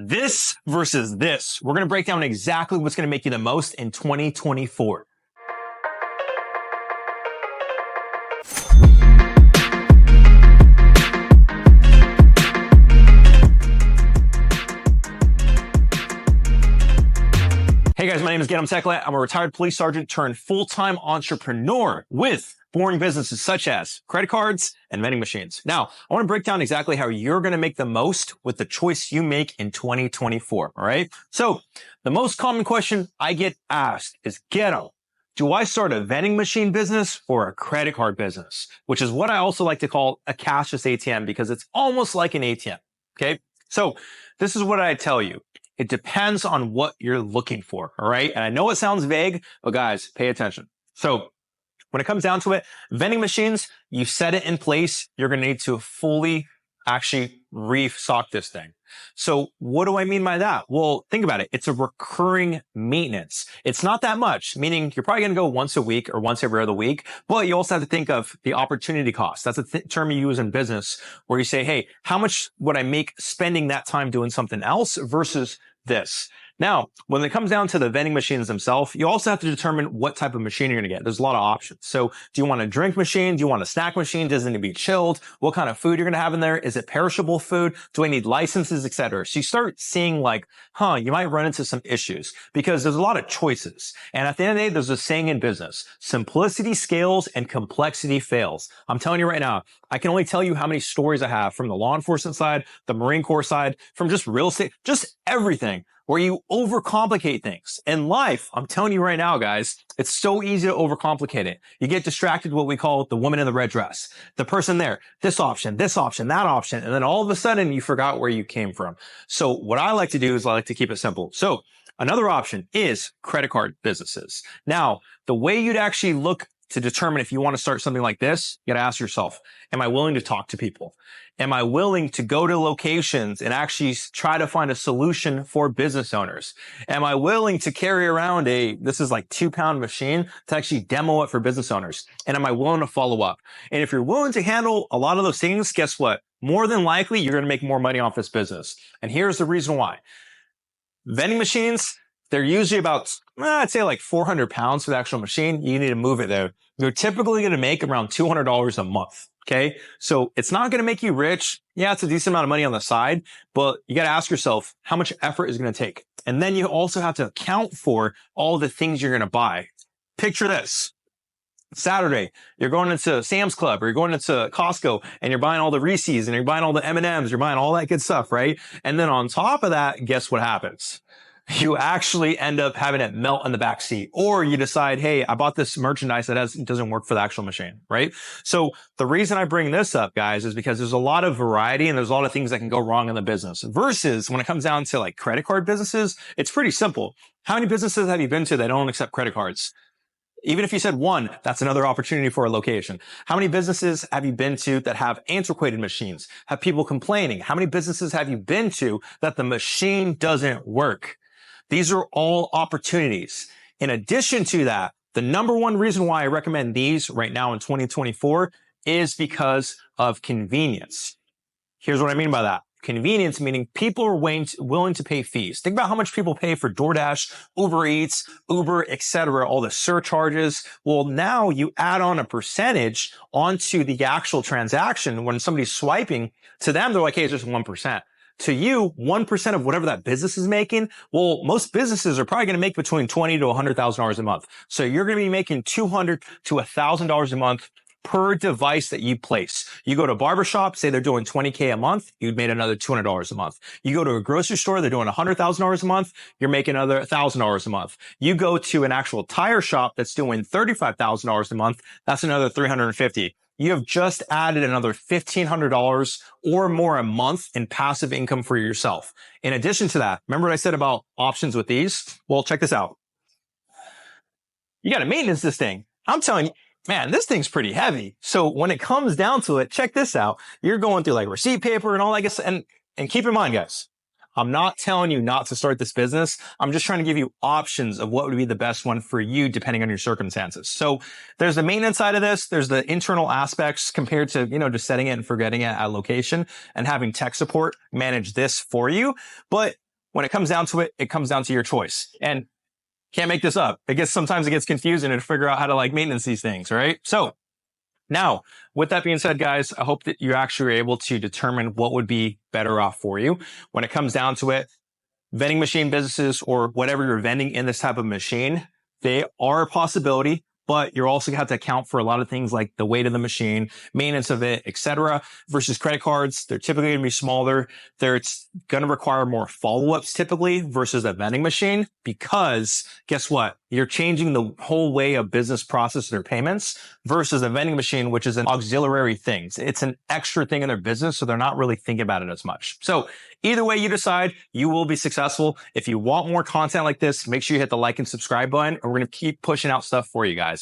This versus this. We're going to break down exactly what's going to make you the most in 2024. Hey guys, my name is Gidam Tekla. I'm a retired police sergeant turned full-time entrepreneur with boring businesses such as credit cards and vending machines. Now, I want to break down exactly how you're going to make the most with the choice you make in 2024. All right. So the most common question I get asked is, Gidam, do I start a vending machine business or a credit card business? Which is what I also like to call a cashless ATM because it's almost like an ATM. Okay. So this is what I tell you. It depends on what you're looking for. All right. And I know it sounds vague, but guys, pay attention. So when it comes down to it, vending machines, you set it in place. You're going to need to fully actually restock this thing. So what do I mean by that? Well, think about it. It's a recurring maintenance. It's not that much, meaning you're probably going to go once a week or once every other week, but you also have to think of the opportunity cost. That's a term you use in business where you say, hey, how much would I make spending that time doing something else versus this? Now, when it comes down to the vending machines themselves, you also have to determine what type of machine you're going to get. There's a lot of options. So do you want a drink machine? Do you want a snack machine? Does it need to be chilled? What kind of food you're going to have in there? Is it perishable food? Do I need licenses, etc.? So you start seeing like, you might run into some issues because there's a lot of choices. And at the end of the day, there's a saying in business, simplicity scales and complexity fails. I'm telling you right now, I can only tell you how many stories I have from the law enforcement side, the Marine Corps side, from just real estate, just everything, where you overcomplicate things. In life, I'm telling you right now, guys, it's so easy to overcomplicate it. You get distracted, what we call the woman in the red dress. The person there, this option, that option. And then all of a sudden you forgot where you came from. So what I like to do is I like to keep it simple. So another option is credit card businesses. Now, the way you'd actually look to determine if you want to start something like this, you got to ask yourself, am I willing to talk to people? Am I willing to go to locations and actually try to find a solution for business owners? Am I willing to carry around this is like 2-pound machine to actually demo it for business owners? And am I willing to follow up? And if you're willing to handle a lot of those things, guess what? More than likely, you're going to make more money off this business. And here's the reason why. Vending machines, they're usually about, I'd say like 400 pounds for the actual machine. You need to move it there. You're typically going to make around $200 a month. Okay. So it's not going to make you rich. Yeah, it's a decent amount of money on the side, but you got to ask yourself how much effort is going to take. And then you also have to account for all the things you're going to buy. Picture this. Saturday, you're going into Sam's Club or you're going into Costco and you're buying all the Reese's and you're buying all the M&Ms. You're buying all that good stuff, right? And then on top of that, guess what happens? You actually end up having it melt in the back seat, or you decide, hey, I bought this merchandise that doesn't work for the actual machine, right? So the reason I bring this up, guys, is because there's a lot of variety and there's a lot of things that can go wrong in the business versus when it comes down to like credit card businesses, it's pretty simple. How many businesses have you been to that don't accept credit cards? Even if you said one, that's another opportunity for a location. How many businesses have you been to that have antiquated machines? Have people complaining? How many businesses have you been to that the machine doesn't work? These are all opportunities. In addition to that, the number one reason why I recommend these right now in 2024 is because of convenience. Here's what I mean by that. Convenience meaning people are willing to pay fees. Think about how much people pay for DoorDash, Uber Eats, Uber, etc., all the surcharges. Well, now you add on a percentage onto the actual transaction. When somebody's swiping, to them, they're like, hey, it's just 1%. To you, 1% of whatever that business is making, well, most businesses are probably going to make between $20,000 to $100,000 a month. So you're going to be making $200 to $1,000 a month per device that you place. You go to a barbershop, say they're doing $20K a month, you've made another $200 a month. You go to a grocery store, they're doing $100,000 a month, you're making another $1,000 a month. You go to an actual tire shop that's doing $35,000 a month, that's another $350. You have just added another $1,500 or more a month in passive income for yourself. In addition to that, remember what I said about options with these? Well, check this out. You got to maintenance this thing. I'm telling you, man, this thing's pretty heavy. So when it comes down to it, check this out. You're going through like receipt paper and all that stuff. And keep in mind, guys, I'm not telling you not to start this business. I'm just trying to give you options of what would be the best one for you depending on your circumstances. So there's the maintenance side of this. There's the internal aspects compared to, just setting it and forgetting it at location and having tech support manage this for you. But when it comes down to it, it comes down to your choice. And can't make this up. Sometimes it gets confusing to figure out how to like maintenance these things, right? So now, with that being said, guys, I hope that you actually are able to determine what would be better off for you. When it comes down to it, vending machine businesses or whatever you're vending in this type of machine, they are a possibility, but you're also going to have to account for a lot of things like the weight of the machine, maintenance of it, etc. Versus credit cards. They're typically going to be smaller. It's going to require more follow-ups typically versus a vending machine, because guess what? You're changing the whole way a business processes their payments versus a vending machine, which is an auxiliary thing. It's an extra thing in their business, so they're not really thinking about it as much. So either way you decide, you will be successful. If you want more content like this, make sure you hit the like and subscribe button, and we're going to keep pushing out stuff for you guys.